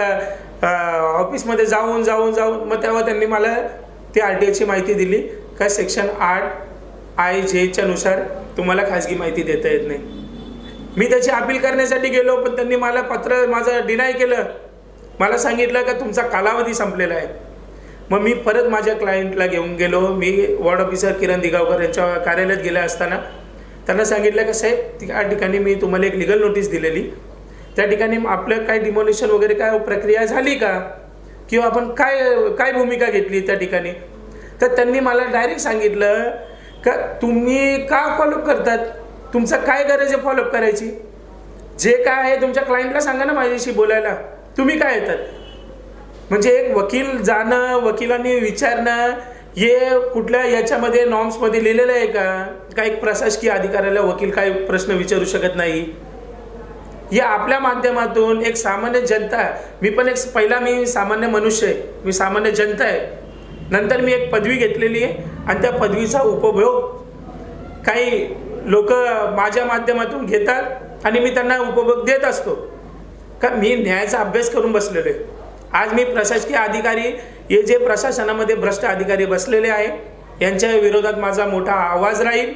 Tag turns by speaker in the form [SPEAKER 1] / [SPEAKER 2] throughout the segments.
[SPEAKER 1] ऑफिसमध्ये जाऊन मग तेव्हा त्यांनी मला ती RTIची माहिती दिली का सेक्शन 8I(J)च्या नुसार तुम्हाला खाजगी माहिती देता येत नाही. मी त्याची अपील करण्यासाठी गेलो, पण त्यांनी मला पत्र माझं डिनाय केलं. मला सांगितलं का तुमचा कालावधी संपलेला आहे. मग मी परत माझ्या क्लायंटला घेऊन गेलो. मी वॉर्ड ऑफिसर किरण दिगावकर यांच्या कार्यालयात गेले असताना त्यांना सांगितलं का साहेब, त्या ठिकाणी मी तुम्हाला एक लीगल नोटीस दिलेली, त्या ठिकाणी आपलं काय डिमोलिशन वगैरे काय प्रक्रिया झाली का, किंवा आपण काय भूमिका घेतली त्या ठिकाणी. तर त्यांनी मला डायरेक्ट सांगितलं का तुम्ही का फॉलोअप करतात, तुमचं काय गरज आहे फॉलोअप करायची, जे काय आहे तुमच्या क्लायंटला सांगा ना माझ्याशी बोलायला, तुम्ही काय येतात. म्हणजे एक वकील जाणं, वकिलांनी विचारणं, हे कुठल्या याच्यामध्ये नॉर्म्समध्ये लिहिलेलं आहे का एक प्रशासकीय अधिकाऱ्याला वकील काय प्रश्न विचारू शकत नाही. या आपल्या माध्यमातून एक सामान्य जनता, मी पण मी सामान्य मनुष्य आहे, मी सामान्य जनता आहे. नंतर मी एक पदवी घेतलेली आहे आणि त्या पदवीचा उपभोग काही लोक माझ्या माध्यमातून घेतात आणि मी त्यांना उपभोग देत असतो. का मी न्यायाचा अभ्यास करून बसलेलो आहे. आज मी प्रशासकीय अधिकारी, हे जे प्रशासनामध्ये भ्रष्ट अधिकारी बसलेले आहे, यांच्या विरोधात माझा मोठा आवाज राहील.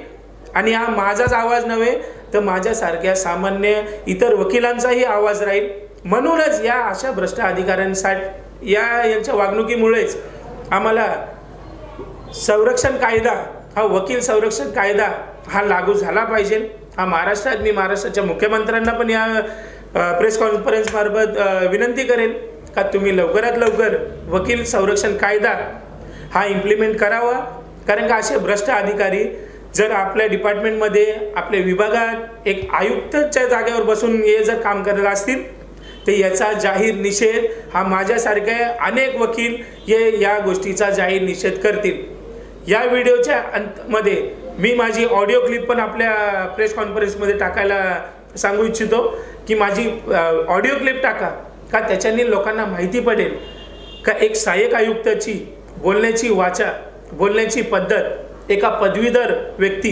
[SPEAKER 1] आणि हा माझाच आवाज नव्हे तर माझ्यासारख्या सामान्य इतर वकिलांचाही आवाज राहील. म्हणूनच या अशा भ्रष्ट अधिकाऱ्यांसाठी यांच्या वागणुकीमुळेच आम्हाला संरक्षण कायदा, हा वकील संरक्षण कायदा हा लागू झाला पाहिजे. हा महाराष्ट्रात, मी महाराष्ट्राच्या मुख्यमंत्र्यांना पण या प्रेस कॉन्फरन्स मार्फत विनंती करेन का तुम्ही लवकरात लवकर वकील संरक्षण कायदा हा इम्प्लिमेंट करावा. कारण का असे भ्रष्ट अधिकारी जर आपल्या डिपार्टमेंटमध्ये, आपल्या विभागात एक आयुक्तच्या जागेवर बसून हे जर काम करत असतील तर याचा जाहीर निषेध हा माझ्यासारखे अनेक वकील हे या गोष्टीचा जाहीर निषेध करतील. या व्हिडिओच्या अंतमध्ये मी माझी ऑडिओ क्लिप पण आपल्या प्रेस कॉन्फरन्समध्ये टाकायला सांगू इच्छितो की माझी ऑडिओ क्लिप टाका, का त्याच्याने लोकांना माहिती पडेल का एक सहाय्यक आयुक्ताची बोलण्याची वाचा, बोलण्याची पद्धत एका पदवीधर व्यक्ती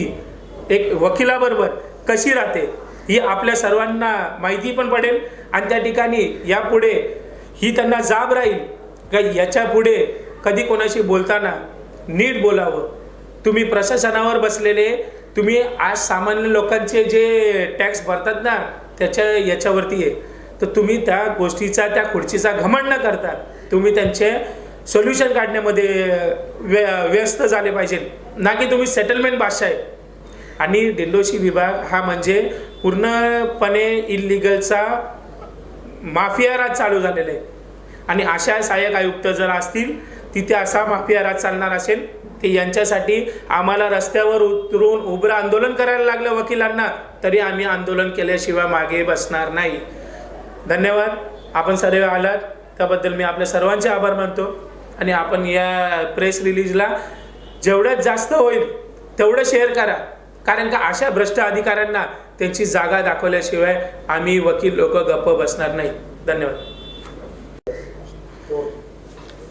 [SPEAKER 1] एक वकिलाबरोबर कशी राहते ही आपल्या सर्वांना माहिती पण पडेल. आणि त्या ठिकाणी यापुढे ही त्यांना जाब राहील का याच्या पुढे कधी कोणाशी बोलताना नीट बोलावं. तुम्ही प्रशासनावर बसलेले, तुम्ही आज सामान्य लोकांचे जे टॅक्स भरतात ना याच्यावरती आहे, तर तुम्ही त्या गोष्टीचा, त्या खुर्चीचा घमंड न करता तुम्ही त्यांचे सोल्युशन काढण्यामध्ये व्यस्त झाले पाहिजे, ना की तुम्ही सेटलमेंट बादशाह आहे. आणि दिंडोशी विभाग हा म्हणजे पूर्णपणे इल्लिगलचा माफिया राज चालू झालेला आहे. आणि अशा सहाय्यक आयुक्त जर असतील, तिथे असा माफिया राज चालणार असेल, ते यांच्यासाठी आम्हाला रस्त्यावर उतरून उभं आंदोलन करायला लागलं वकिलांना, तरी आम्ही आंदोलन केल्याशिवाय मागे बसणार नाही. धन्यवाद. आपण सर्व आलात त्याबद्दल मी आपल्या सर्वांचे आभार मानतो. आणि आपण या प्रेस रिलीजला जेवढ्यात जास्त होईल तेवढं शेअर करा, कारण का अशा भ्रष्ट अधिकाऱ्यांना त्यांची जागा दाखवल्याशिवाय आम्ही वकील लोक गप्प बसणार नाही. धन्यवाद.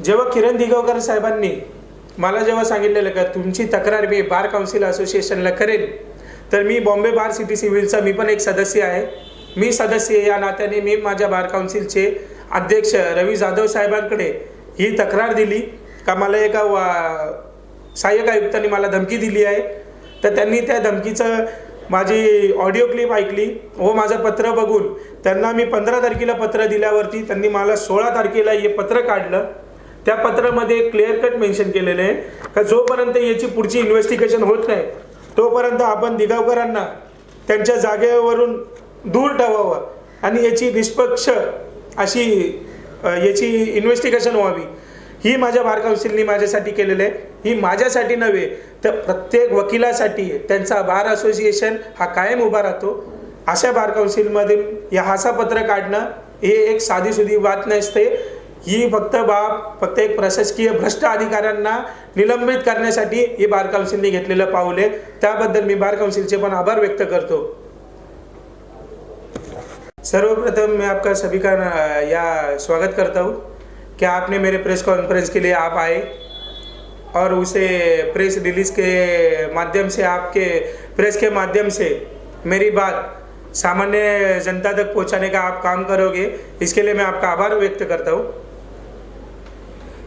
[SPEAKER 1] जेव्हा किरण दिगावकर साहेबांनी मला जेव्हा सांगितलेलं का तुमची तक्रार मी बार काउन्सिल असोसिएशनला करेन, तर मी बॉम्बे बार सिटी सिव्हिलचा मी पण एक सदस्य आहे. मी सदस्य या नात्याने मी माझ्या बार काउन्सिलचे अध्यक्ष रवी जाधव साहेबांकडे ही तक्रार दिली का मला एका सहाय्यक आयुक्तांनी मला धमकी दिली आहे. तर त्यांनी त्या धमकीचं माझी ऑडिओ क्लिप ऐकली व माझं पत्र बघून त्यांना मी 15 तारखेला पत्र दिल्यावरती त्यांनी मला 16 तारखेला हे पत्र काढलं. त्या पत्रामध्ये क्लिअर कट मेन्शन केलेलं आहे का जोपर्यंत याची पुढची इन्व्हेस्टिगेशन होत नाही तोपर्यंत आपण दिगावकरांना त्यांच्या जागेवरून दूर ठेवावं आणि याची निष्पक्ष अशी याची इन्व्हेस्टिगेशन व्हावी. ही माझ्या बार काउन्सिलनी माझ्यासाठी केलेलं आहे. ही माझ्यासाठी नव्हे तर प्रत्येक वकिलासाठी त्यांचा बार असोसिएशन हा कायम उभा राहतो. अशा बार काउन्सिलमध्ये या हासापत्र काढणं हे एक साधीसुधी बात नसते. ही फक्त एक प्रशासकीय भ्रष्ट अधिकाऱ्यांना निलंबित करण्यासाठी ही बार काउन्सिलने घेतलेलं पाऊल आहे. त्याबद्दल मी बार काउन्सिलचे पण आभार व्यक्त करतो. सर्वप्रथम मैं आपका सभी का स्वागत करता हूँ कि आपने मेरे प्रेस कॉन्फ्रेंस के लिए आप आए और उसे प्रेस रिलीज के माध्यम से, आपके प्रेस के माध्यम से मेरी बात सामान्य जनता तक पहुंचाने का आप काम करोगे, इसके लिए मैं आपका आभार व्यक्त करता हूँ।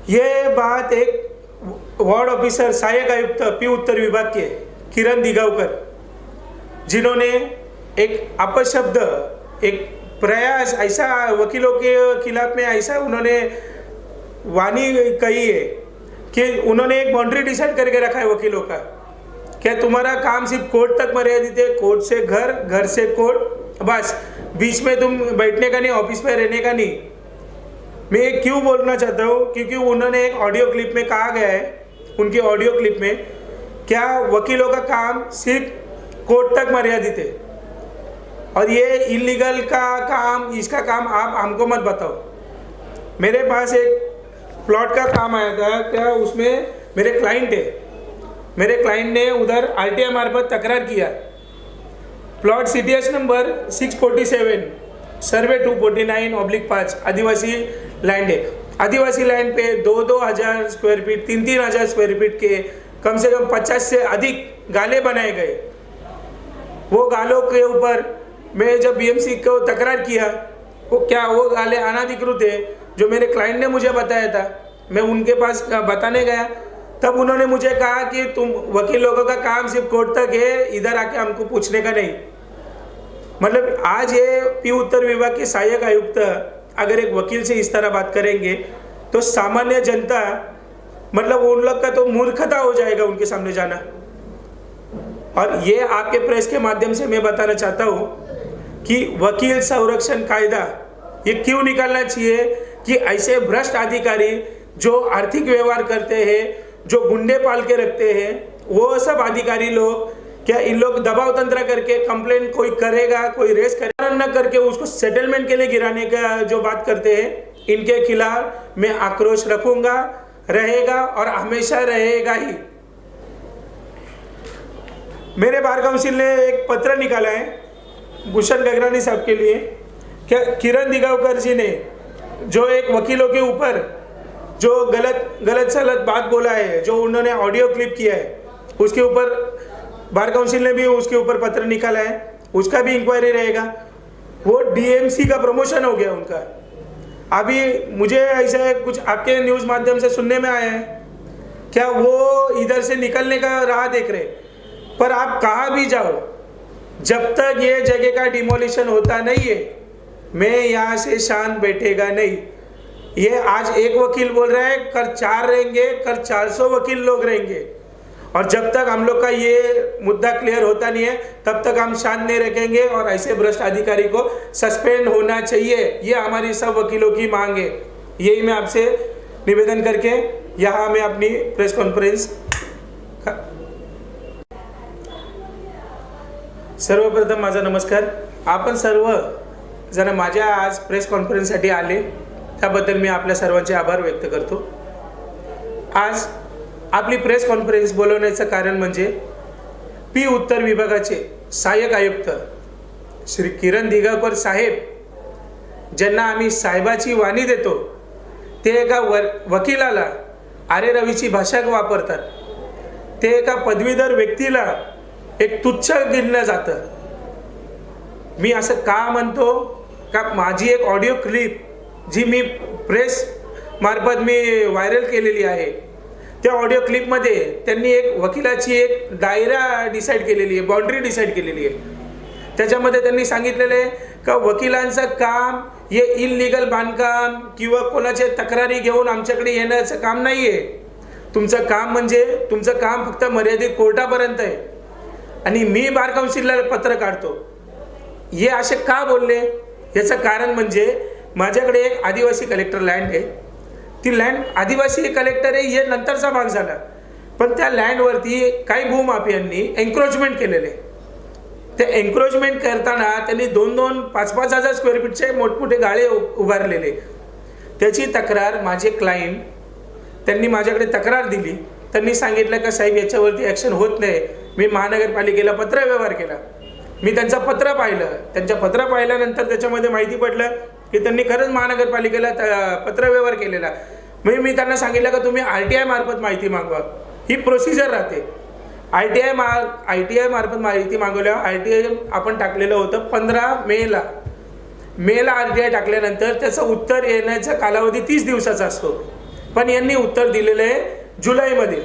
[SPEAKER 1] ये बात एक वार्ड ऑफिसर सहायक आयुक्त पी उत्तर विभाग के किरण दिगावकर, जिन्होंने एक अपशब्द, एक प्रयास ऐसा वकीलों के खिलाफ में ऐसा उन्होंने वाणी कही है कि उन्होंने एक बाउंड्री डिसाइड करके रखा है वकीलों का, क्या तुम्हारा काम सिर्फ कोर्ट तक मर्यादित है, कोर्ट से घर, घर से कोर्ट, बस बीच में तुम बैठने का नहीं, ऑफिस में रहने का नहीं। मैं क्यों बोलना चाहता हूँ, क्योंकि उन्होंने एक ऑडियो क्लिप में कहा गया है, उनकी ऑडियो क्लिप में, क्या वकीलों का काम सिर्फ कोर्ट तक मर्यादित है और ये इलीगल का काम, इसका काम आप हमको मत बताओ। मेरे पास एक प्लॉट का काम आया था, क्या उसमें मेरे क्लाइंट है, मेरे क्लाइंट ने उधर आरटीआई मार्फत तकरार किया। प्लॉट सीटीएस नंबर 647 सर्वे 249/5 आदिवासी लैंड है। आदिवासी लैंड पे 2-2 हज़ार स्क्वायर फीट, 3-3 हज़ार स्क्वायर फीट के कम से कम 50 से अधिक गाले बनाए गए। वो गालों के ऊपर मैं जब बीएमसी को तकरार किया, वो गाले अनाधिकृत है जो मेरे क्लाइंट ने मुझे बताया था, मैं उनके पास बताने गया, तब उन्होंने मुझे कहा कि तुम वकील लोगों का काम सिर्फ कोर्ट तक है, इधर आके हमको पूछने का नहीं। मतलब आज ये पी उत्तर विभाग के सहायक आयुक्त अगर एक वकील से इस तरह बात करेंगे तो सामान्य जनता, मतलब उन लोग का तो मूर्खता हो जाएगा उनके सामने जाना। और ये आपके प्रेस के माध्यम से मैं बताना चाहता हूँ कि वकील संरक्षण कायदा ये क्यों निकालना चाहिए कि ऐसे भ्रष्ट अधिकारी जो आर्थिक व्यवहार करते हैं, जो गुंडे पाल के रखते हैं, वो सब अधिकारी लोग, क्या इन लोग दबाव तंत्र करके कंप्लेंट कोई करेगा, कोई रेस करेगा न करके उसको सेटलमेंट के लिए गिराने का जो बात करते हैं, इनके खिलाफ मैं आक्रोश रखूंगा, रहेगा और हमेशा रहेगा ही। मेरे बार काउंसिल ने एक पत्र निकाला है भूषण गगरानी साहब के लिए, क्या किरण दिगावकर जी ने जो एक वकीलों के ऊपर जो गलत सलत बात बोला है, जो उन्होंने ऑडियो क्लिप किया है, उसके ऊपर बार काउंसिल ने भी उसके ऊपर पत्र निकाला है, उसका भी इंक्वायरी रहेगा। वो डीएमसी का प्रमोशन हो गया उनका। अभी मुझे ऐसा कुछ आपके न्यूज़ माध्यम से सुनने में आया है, क्या वो इधर से निकलने का राह देख रहे, पर आप कहाँ भी जाओ, जब तक ये जगह का डिमोलिशन होता नहीं है, मैं यहाँ से शांत बैठेगा नहीं। ये आज एक वकील बोल रहा है, कर 4 रहेंगे, कर 400 वकील लोग रहेंगे, और जब तक हम लोग का ये मुद्दा क्लियर होता नहीं है तब तक हम शांत नहीं रखेंगे और ऐसे भ्रष्ट अधिकारी को सस्पेंड होना चाहिए। ये हमारी सब वकीलों की मांग है। यही मैं आपसे निवेदन करके यहाँ मैं अपनी प्रेस कॉन्फरन्स सर्वप्रथम माझा नमस्कार। आपण सर्व जण माझ्या आज प्रेस कॉन्फरन्ससाठी आले त्याबद्दल मी आपल्या सर्वांचे आभार व्यक्त करतो। आज आपली प्रेस कॉन्फरन्स बोलवण्याचं कारण म्हणजे पी उत्तर विभागाचे सहाय्यक आयुक्त श्री किरण दिगावकर साहेब, ज्यांना आम्ही साहेबाची वाणी देतो, ते एका वकिलाला आरे रवीची भाषा वापरतात, ते एका पदवीधर व्यक्तीला एक तुच्छ गिनलं जातं। मी असं का म्हणतो का माझी एक ऑडिओ क्लिप जी मी प्रेस मार्फत मी व्हायरल केलेली आहे, त्या ऑडिओ क्लिपमध्ये त्यांनी एक वकिलाची एक दायरा डिसाईड केलेली आहे, बाउंड्री डिसाईड केलेली आहे। त्याच्यामध्ये त्यांनी सांगितलेलं आहे का वकिलांचं काम हे इल्लीगल बांधकाम किंवा कोणाचे तक्रारी घेऊन आमच्याकडे येण्याचं काम नाही आहे। तुमचं काम म्हणजे तुमचं काम फक्त मर्यादित कोर्टापर्यंत आहे। आणि मी बार काउन्सिलला पत्र काढतो, हे असे का बोलले याचं कारण म्हणजे माझ्याकडे एक आदिवासी कलेक्टर लँड आहे। ती लँड आदिवासी कलेक्टर आहे हे नंतरचा भाग झाला, पण त्या लँडवरती काही भूमाफियांनी एन्क्रोचमेंट केलेले। ते एन्क्रोचमेंट करताना त्यांनी 2-2, 5-5 हजार स्क्वेअर फीटचे मोठमोठे गाळे उभारलेले। त्याची तक्रार माझे क्लायंट त्यांनी माझ्याकडे तक्रार दिली। त्यांनी सांगितलं का साहेब याच्यावरती ॲक्शन होत नाही। मी महानगरपालिकेला पत्रव्यवहार केला, मी त्यांचं पत्र पाहिलं। त्यांचं पत्र पाहिल्यानंतर त्याच्यामध्ये माहिती पडलं की त्यांनी खरंच महानगरपालिकेला पत्रव्यवहार केलेला। मी त्यांना सांगितलं का तुम्ही आरटीआय मार्फत माहिती मागवा, ही प्रोसिजर राहते। ITI मार्फत माहिती मागवल्यावर ITI आपण टाकलेलं होतं 15 मेला RTI टाकल्यानंतर त्याचं उत्तर येण्याचा कालावधी 30 दिवसाचा असतो, पण यांनी उत्तर दिलेलं आहे जुलैमध्ये.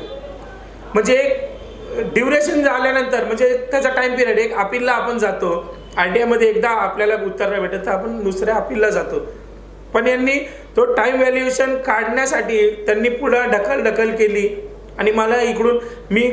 [SPEAKER 1] म्हणजे एक ड्युरेशन झाल्यानंतर म्हणजे त्याचा टाइम पिरियड, एक अपीलला आपण जातो RTI मध्ये, एकदा आपल्याला उत्तर नाही भेटत तर आपण दुसऱ्या अपीलला जातो, पण यांनी तो टाइम व्हॅल्युएशन काढण्यासाठी त्यांनी पुढं ढकल केली आणि मला इकडून मी